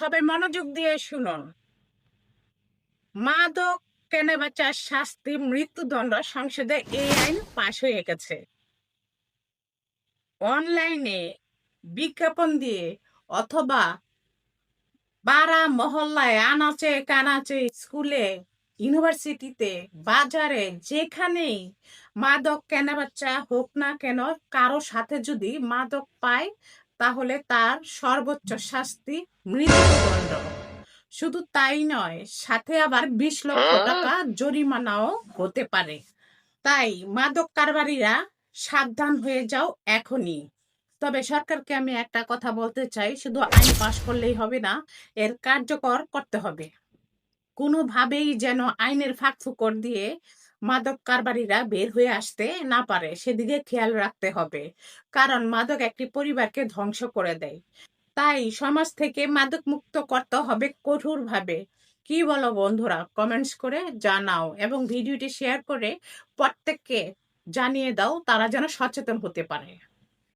সবাই মনোযোগ দিয়ে শুনুন। মাদক কেনাবেচার শাস্তি মৃত্যুদণ্ড সংসদে এই আইন পাশ হয়ে গেছে। অনলাইনে বিজ্ঞাপন দিয়ে অথবা পাড়া মহল্লায়, আনাচে কানাচে, স্কুলে, ইউনিভার্সিটিতে, বাজারে, যেখানেই মাদক কেনাবেচা হোক না কেন, কারো সাথে যদি মাদক পায় তাহলে তার সর্বোচ্চ শাস্তি মৃত্যুদণ্ড। শুধু তাই নয়, সাথে আবার 20 লক্ষ টাকা জরিমানাও হতে পারে। তাই মাদক কারবারিরা সাবধান হয়ে যাও এখনই। তবে সরকারকে আমি একটা কথা বলতে চাই, শুধু আইন পাশ করলেই হবে না, এর কার্যকর করতে হবে। কোনোভাবেই যেন আইনের ফাঁকফোকর দিয়ে মাদক কারবারিরা বের হয়ে আসতে না পারে, সেদিকে খেয়াল রাখতে হবে। কারণ মাদক একটি পরিবারকে ধ্বংস করে দেয়। তাই সমাজ থেকে মাদক মুক্ত করতে হবে কঠোরভাবে। কি বলো বন্ধুরা? কমেন্টস করে জানাও এবং ভিডিওটি শেয়ার করে প্রত্যেককে জানিয়ে দাও, তারা যেন সচেতন হতে পারে।